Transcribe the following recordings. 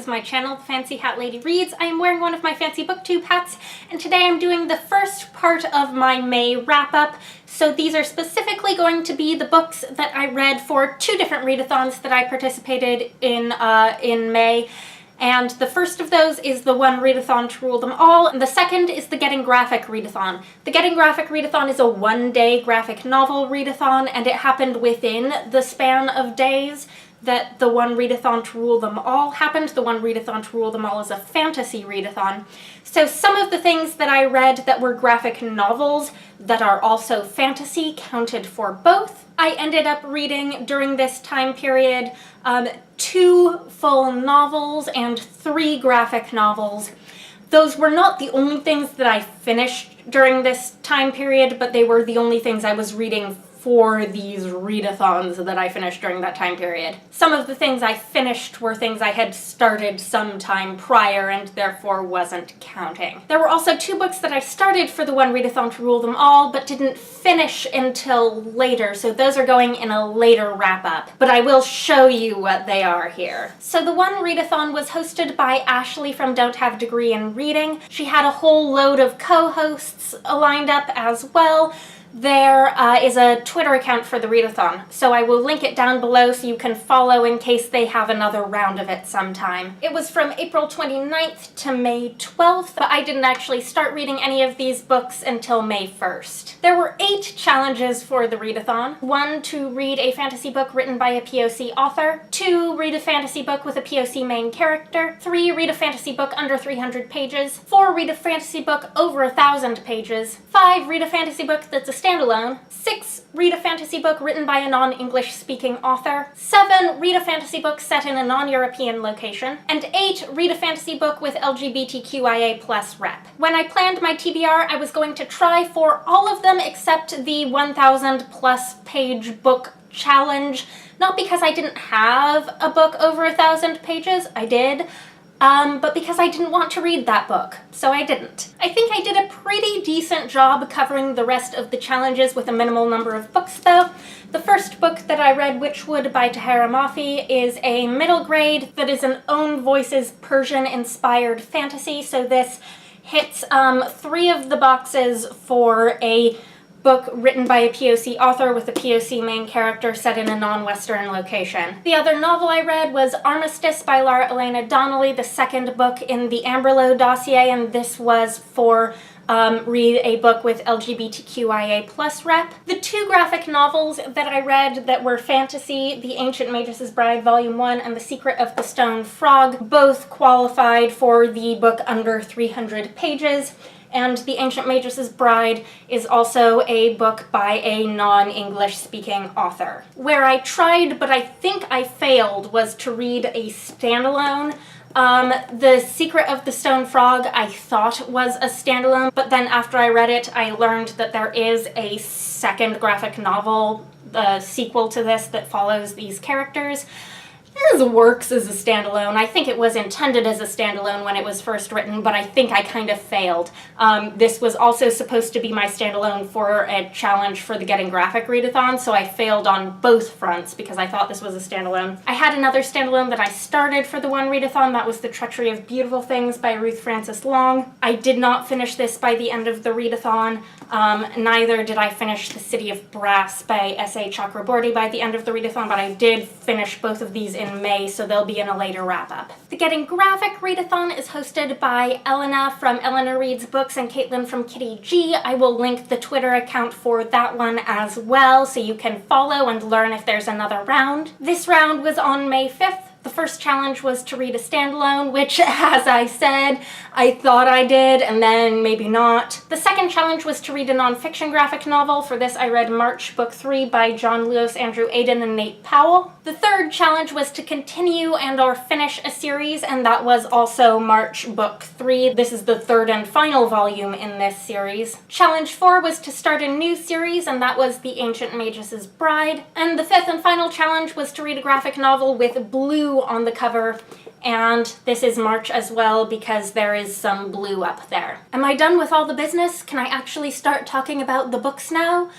is my channel, The Fancy Hat Lady Reads. I am wearing one of my fancy booktube hats, and today I'm doing the first part of my May wrap-up. So these are specifically going to be the books that I read for two different readathons that I participated in May. And the first of those is the One Readathon to Rule Them All, and the second is the Getting Graphic Readathon. The Getting Graphic Readathon is a one-day graphic novel readathon, and it happened within the span of days that the One Readathon to Rule Them All happened. The One Readathon to Rule Them All is a fantasy readathon. So some of the things that I read that were graphic novels that are also fantasy counted for both. I ended up reading during this time period 2 full novels and 3 graphic novels. Those were not the only things that I finished during this time period, but they were the only things I was reading for these readathons that I finished during that time period. Some of the things I finished were things I had started sometime prior and therefore wasn't counting. There were also 2 books that I started for the One Readathon to Rule Them All, but didn't finish until later, so those are going in a later wrap-up. But I will show you what they are here. So the One Readathon was hosted by Ashley from Don't Have Degree in Reading. She had a whole load of co-hosts lined up as well. There is a Twitter account for the readathon, so I will link it down below so you can follow in case they have another round of it sometime. It was from April 29th to May 12th, but I didn't actually start reading any of these books until May 1st. There were 8 challenges for the readathon. 1, to read a fantasy book written by a POC author. 2, read a fantasy book with a POC main character. 3, read a fantasy book under 300 pages. 4, read a fantasy book over 1,000 pages. 5, read a fantasy book that's a standalone. 6, read a fantasy book written by a non-English speaking author. 7, read a fantasy book set in a non-European location. And 8, read a fantasy book with LGBTQIA+ rep. When I planned my TBR, I was going to try for all of them except the 1,000+ page book challenge. Not because I didn't have a book over 1,000 pages, I did, but because I didn't want to read that book, so I didn't. I think I did a pretty decent job covering the rest of the challenges with a minimal number of books, though. The first book that I read, Whichwood by Tahereh Mafi, is a middle grade that is an Own Voices Persian-inspired fantasy, so this hits 3 of the boxes for a book written by a POC author with a POC main character set in a non-Western location. The other novel I read was Armistice by Lara, Elena, Donnelly, the second book in the Amberlow dossier, and this was for read a book with LGBTQIA+ rep. The 2 graphic novels that I read that were fantasy, The Ancient Magus' Bride Volume 1 and The Secret of the Stone Frog, both qualified for the book under 300 pages. And The Ancient Magus' Bride is also a book by a non-English speaking author. Where I tried, but I think I failed, was to read a standalone. The Secret of the Stone Frog I thought was a standalone, but then after I read it, I learned that there is a second graphic novel, the sequel to this, that follows these characters. This works as a standalone. I think it was intended as a standalone when it was first written, but I think I kind of failed. This was also supposed to be my standalone for a challenge for the Getting Graphic Readathon, so I failed on both fronts because I thought this was a standalone. I had another standalone that I started for the One Readathon. That was The Treachery of Beautiful Things by Ruth Francis Long. I did not finish this by the end of the readathon. Neither did I finish The City of Brass by S.A. Chakraborty by the end of the readathon, but I did finish both of these in May, so they'll be in a later wrap-up. The Getting Graphic Readathon is hosted by Elena from Elena Reads Books and Caitlin from Kitty G. I will link the Twitter account for that one as well, so you can follow and learn if there's another round. This round was on May 5th. The first challenge was to read a standalone, which, as I said, I thought I did, and then maybe not. The second challenge was to read a nonfiction graphic novel. For this, I read March, Book 3 by John Lewis, Andrew Aydin, and Nate Powell. The third challenge was to continue and/or finish a series, and that was also March, Book 3. This is the 3rd and final volume in this series. Challenge 4 was to start a new series, and that was The Ancient Magus' Bride. And the 5th and final challenge was to read a graphic novel with blue on the cover, and this is March as well because there is some blue up there. Am I done with all the business? Can I actually start talking about the books now?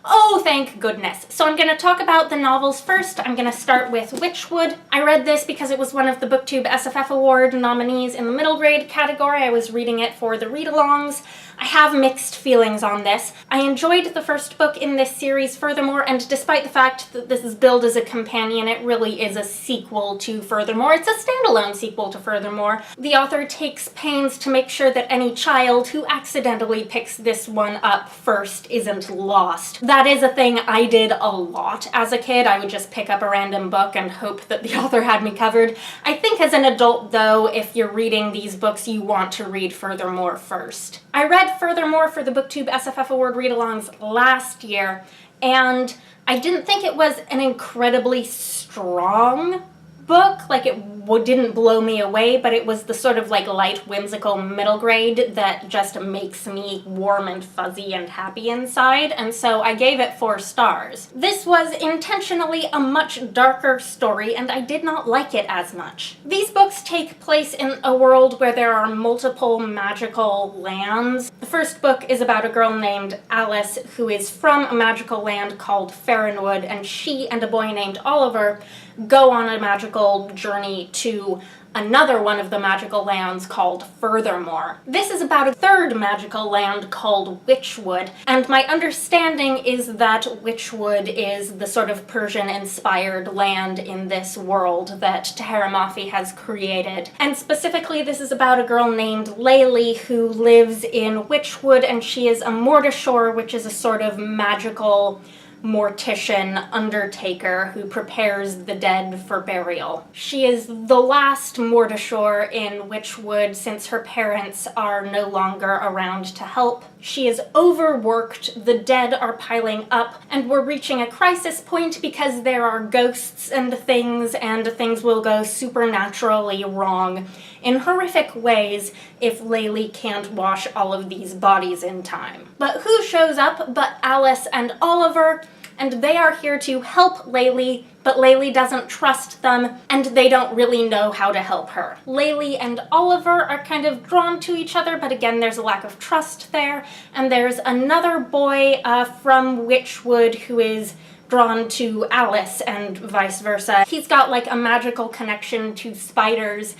Oh, thank goodness. So I'm going to talk about the novels first. I'm going to start with Whichwood. I read this because it was one of the BookTube SFF Award nominees in the middle grade category. I was reading it for the read-alongs. I have mixed feelings on this. I enjoyed the first book in this series Furthermore, and despite the fact that this is billed as a companion, it really is a sequel to Furthermore. It's a standalone sequel to Furthermore. The author takes pains to make sure that any child who accidentally picks this one up first isn't lost. That is a thing I did a lot as a kid. I would just pick up a random book and hope that the author had me covered. I think as an adult, though, if you're reading these books, you want to read Furthermore first. I read Furthermore for the BookTube SFF Award read-alongs last year, and I didn't think it was an incredibly strong book. Like, it didn't blow me away, but it was the sort of like light, whimsical middle grade that just makes me warm and fuzzy and happy inside, and so I gave it 4 stars. This was intentionally a much darker story, and I did not like it as much. These books take place in a world where there are multiple magical lands. The first book is about a girl named Alice who is from a magical land called Farronwood, and she and a boy named Oliver go on a magical journey to another one of the magical lands called Furthermore. This is about a third magical land called Whichwood, and my understanding is that Whichwood is the sort of Persian-inspired land in this world that Tahereh Mafi has created. And specifically, this is about a girl named Layli who lives in Whichwood, and she is a Mortishore, which is a sort of magical mortician undertaker who prepares the dead for burial. She is the last Mortishore in Whichwood since her parents are no longer around to help. She is overworked, the dead are piling up, and we're reaching a crisis point because there are ghosts and things will go supernaturally wrong in horrific ways if Layli can't wash all of these bodies in time. But who shows up but Alice and Oliver? And they are here to help Layli, but Layli doesn't trust them, and they don't really know how to help her. Layli and Oliver are kind of drawn to each other, but again, there's a lack of trust there. And there's another boy from Whichwood who is drawn to Alice and vice versa. He's got like a magical connection to spiders,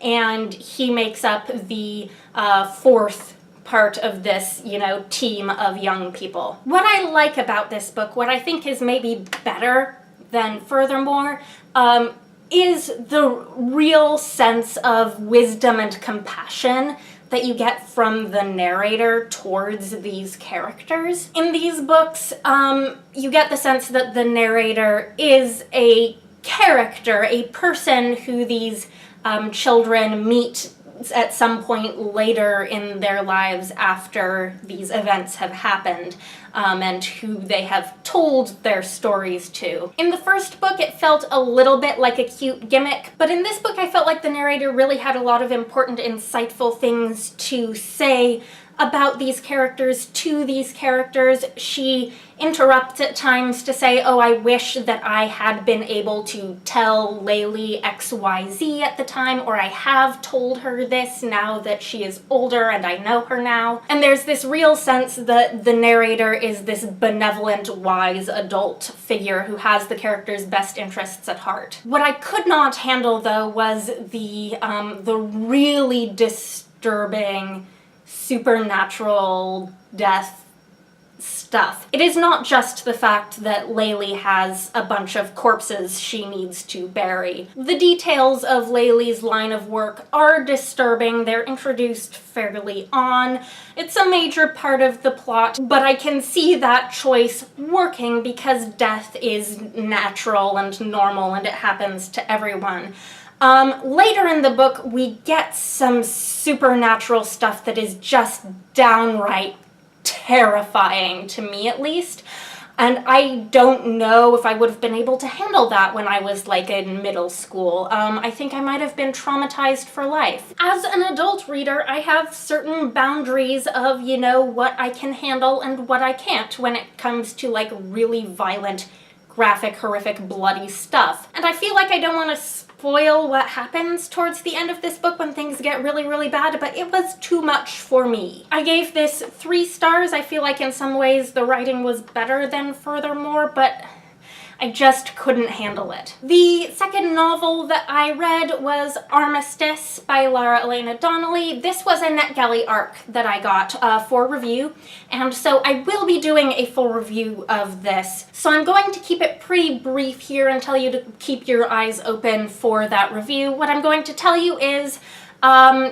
and he makes up the 4th part of this, team of young people. What I like about this book, what I think is maybe better than Furthermore, is the real sense of wisdom and compassion that you get from the narrator towards these characters. In these books, you get the sense that the narrator is a character, a person who these children meet at some point later in their lives after these events have happened, and who they have told their stories to. In the first book, it felt a little bit like a cute gimmick, but in this book, I felt like the narrator really had a lot of important, insightful things to say about these characters to these characters. She interrupts at times to say, oh, I wish that I had been able to tell Layli XYZ at the time, or I have told her this now that she is older and I know her now. And there's this real sense that the narrator is this benevolent, wise adult figure who has the character's best interests at heart. What I could not handle, though, was the really disturbing supernatural death stuff. It is not just the fact that Layli has a bunch of corpses she needs to bury. The details of Layli's line of work are disturbing. They're introduced fairly on. It's a major part of the plot, but I can see that choice working because death is natural and normal and it happens to everyone. Later in the book, we get some supernatural stuff that is just downright terrifying, to me at least. And I don't know if I would have been able to handle that when I was like in middle school. I think I might have been traumatized for life. As an adult reader, I have certain boundaries of, what I can handle and what I can't when it comes to like really violent, graphic, horrific, bloody stuff. And I feel like I don't want to spoil what happens towards the end of this book when things get really, really bad, but it was too much for me. I gave this 3 stars. I feel like in some ways the writing was better than Furthermore, but I just couldn't handle it. The second novel that I read was Armistice by Lara, Elena, Donnelly. This was a NetGalley arc that I got for review, and so I will be doing a full review of this. So I'm going to keep it pretty brief here and tell you to keep your eyes open for that review. What I'm going to tell you is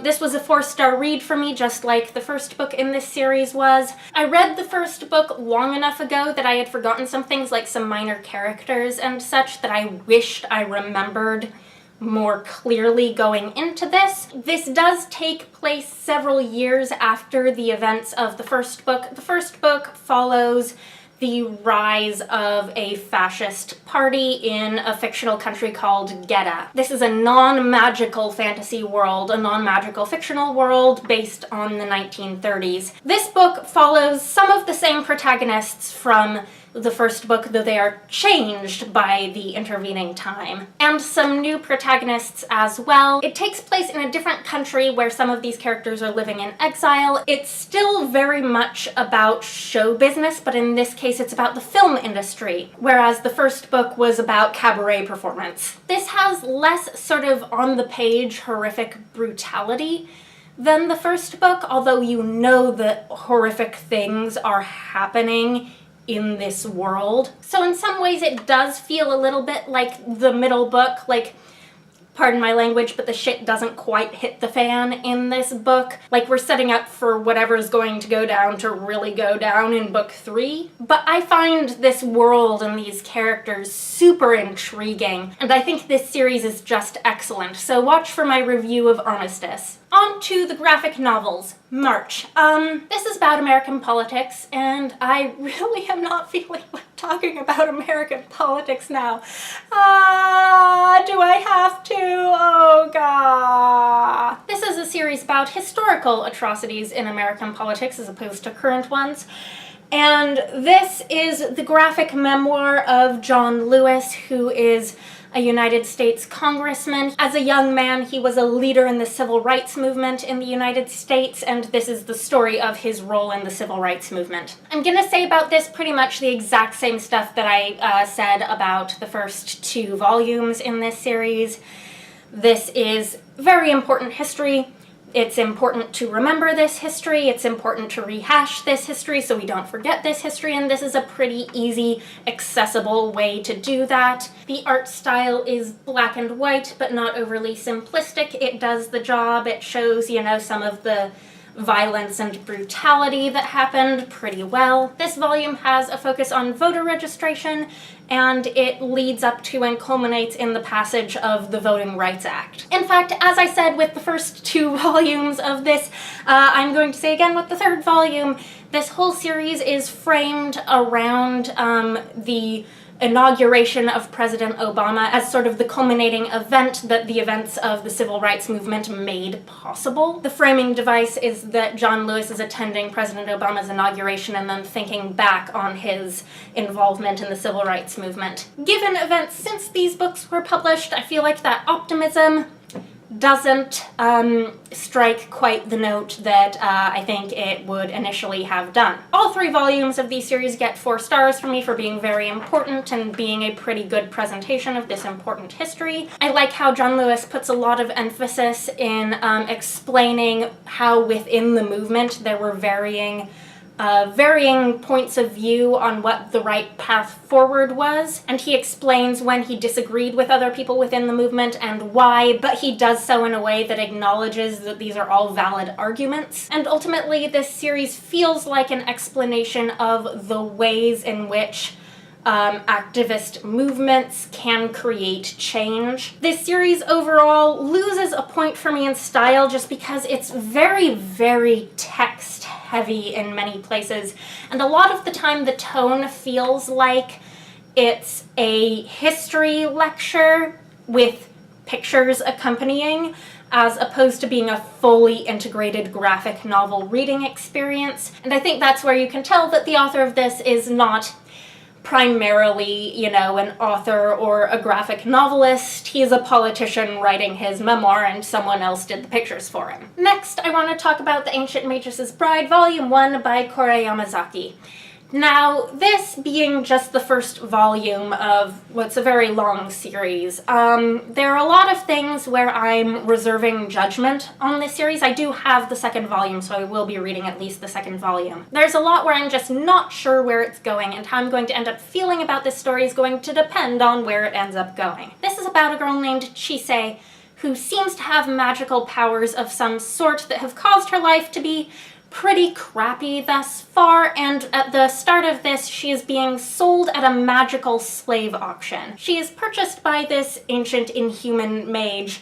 this was a 4-star read for me, just like the first book in this series was. I read the first book long enough ago that I had forgotten some things, like some minor characters and such, that I wished I remembered more clearly going into this. This does take place several years after the events of the first book. The first book follows the rise of a fascist party in a fictional country called Geta. This is a non-magical fantasy world, a non-magical fictional world based on the 1930s. This book follows some of the same protagonists from the first book, though they are changed by the intervening time, and some new protagonists as well. It takes place in a different country where some of these characters are living in exile. It's still very much about show business, but in this case it's about the film industry, whereas the first book was about cabaret performance. This has less sort of on-the-page horrific brutality than the first book, although you know that horrific things are happening in this world. So in some ways it does feel a little bit like the middle book, like, pardon my language, but the shit doesn't quite hit the fan in this book. Like, we're setting up for whatever's going to go down to really go down in book 3. But I find this world and these characters super intriguing, and I think this series is just excellent. So watch for my review of Armistice. On to the graphic novels. March. This is about American politics, and I really am not feeling like talking about American politics now. Do I have to? Oh, God. This is a series about historical atrocities in American politics as opposed to current ones. And this is the graphic memoir of John Lewis, who is a United States congressman. As a young man, he was a leader in the civil rights movement in the United States, and this is the story of his role in the civil rights movement. I'm gonna say about this pretty much the exact same stuff that I said about the first 2 volumes in this series. This is very important history. It's important to remember this history, it's important to rehash this history so we don't forget this history, and this is a pretty easy, accessible way to do that. The art style is black and white, but not overly simplistic. It does the job. It shows, you know, some of the violence and brutality that happened pretty well. This volume has a focus on voter registration, and it leads up to and culminates in the passage of the Voting Rights Act. In fact, as I said with the first 2 volumes of this, I'm going to say again with the 3rd volume, this whole series is framed around the inauguration of President Obama as sort of the culminating event that the events of the civil rights movement made possible. The framing device is that John Lewis is attending President Obama's inauguration and then thinking back on his involvement in the civil rights movement. Given events since these books were published, I feel like that optimism doesn't strike quite the note that I think it would initially have done. All 3 volumes of these series get 4 stars from me for being very important and being a pretty good presentation of this important history. I like how John Lewis puts a lot of emphasis in explaining how within the movement there were varying points of view on what the right path forward was, and he explains when he disagreed with other people within the movement and why, but he does so in a way that acknowledges that these are all valid arguments. And ultimately, this series feels like an explanation of the ways in which activist movements can create change. This series overall loses a point for me in style just because it's very, very text heavy in many places, and a lot of the time the tone feels like it's a history lecture with pictures accompanying, as opposed to being a fully integrated graphic novel reading experience. And I think that's where you can tell that the author of this is not primarily, you know, an author or a graphic novelist. He's a politician writing his memoir, and someone else did the pictures for him. Next, I want to talk about The Ancient Matress's Bride, Volume 1 by Yamazaki. Now, this being just the first volume of what's a very long series, there are a lot of things where I'm reserving judgment on this series. I do have the second volume, so I will be reading at least the second volume. There's a lot where I'm just not sure where it's going, and how I'm going to end up feeling about this story is going to depend on where it ends up going. This is about a girl named Chise, who seems to have magical powers of some sort that have caused her life to be pretty crappy thus far, and at the start of this, she is being sold at a magical slave auction. She is purchased by this ancient inhuman mage,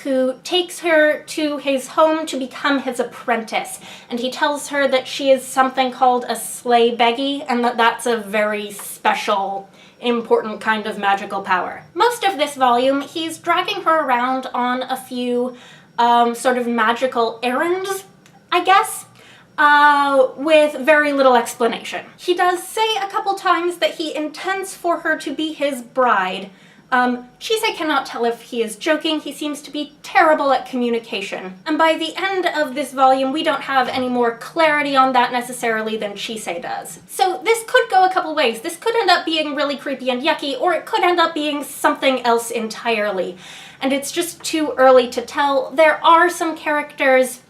who takes her to his home to become his apprentice, and he tells her that she is something called a slay beggy, and that that's a very special, important kind of magical power. Most of this volume, he's dragging her around on a few sort of magical errands, I guess, with very little explanation. He does say a couple times that he intends for her to be his bride. Chise cannot tell if he is joking. He seems to be terrible at communication. And by the end of this volume, we don't have any more clarity on that necessarily than Chise does. So this could go a couple ways. This could end up being really creepy and yucky, or it could end up being something else entirely. And it's just too early to tell. There are some characters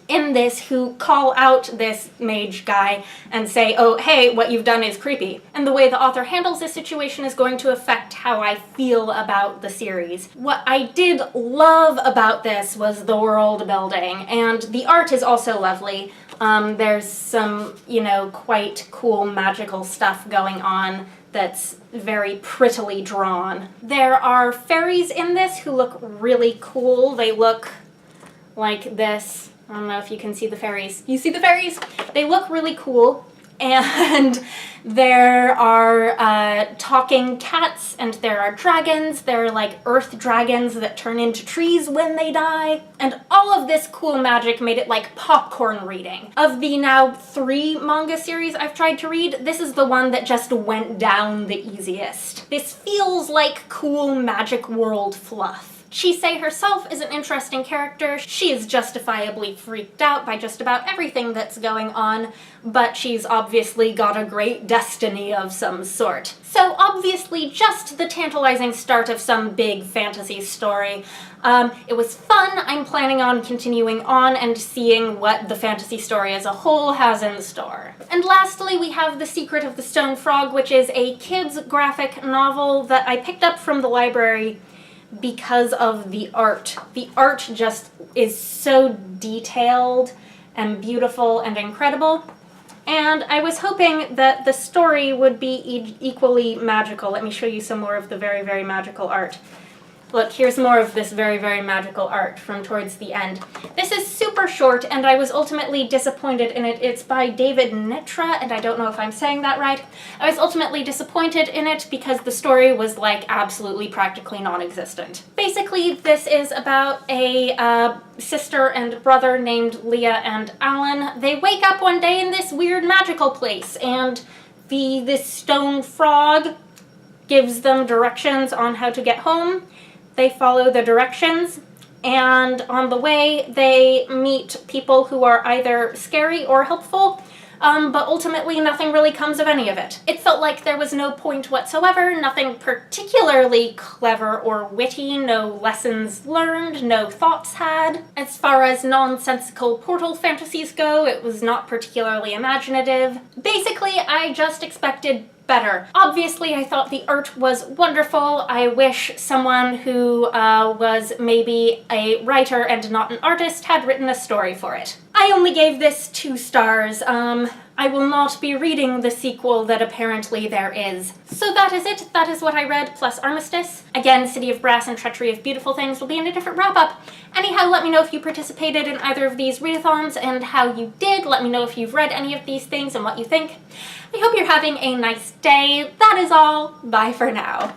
in this who call out this mage guy and say, oh, hey, what you've done is creepy. And the way the author handles this situation is going to affect how I feel about the series. What I did love about this was the world building, and the art is also lovely. There's some, you know, quite cool magical stuff going on that's very prettily drawn. There are fairies in this who look really cool. They look like this. I don't know if you can see the fairies. You see the fairies? They look really cool. And there are talking cats, and there are dragons. There are like earth dragons that turn into trees when they die. And all of this cool magic made it like popcorn reading. Of the now 3 manga series I've tried to read, this is the one that just went down the easiest. This feels like cool magic world fluff. Chise herself is an interesting character. She is justifiably freaked out by just about everything that's going on, but she's obviously got a great destiny of some sort. So obviously just the tantalizing start of some big fantasy story. It was fun. I'm planning on continuing on and seeing what the fantasy story as a whole has in store. And lastly, we have The Secret of the Stone Frog, which is a kids' graphic novel that I picked up from the library because of the art. The art just is so detailed and beautiful and incredible, and I was hoping that the story would be equally magical. Let me show you some more of the very, very magical art. Look, here's more of this very, very magical art from towards the end. This is super short, and I was ultimately disappointed in it. It's by David Nytra, and I don't know if I'm saying that right. I was ultimately disappointed in it because the story was, like, absolutely practically non-existent. Basically, this is about a sister and brother named Leah and Alan. They wake up one day in this weird magical place, and this stone frog gives them directions on how to get home. They follow the directions, and on the way they meet people who are either scary or helpful, but ultimately nothing really comes of any of it. It felt like there was no point whatsoever, nothing particularly clever or witty, no lessons learned, no thoughts had. As far as nonsensical portal fantasies go, it was not particularly imaginative. Basically, I just expected better. Obviously, I thought the art was wonderful. I wish someone who was maybe a writer and not an artist had written a story for it. I only gave this 2 stars. I will not be reading the sequel that apparently there is. So that is it. That is what I read, plus Armistice. Again, City of Brass and Treachery of Beautiful Things will be in a different wrap-up. Anyhow, let me know if you participated in either of these readathons and how you did. Let me know if you've read any of these things and what you think. I hope you're having a nice day. That is all. Bye for now.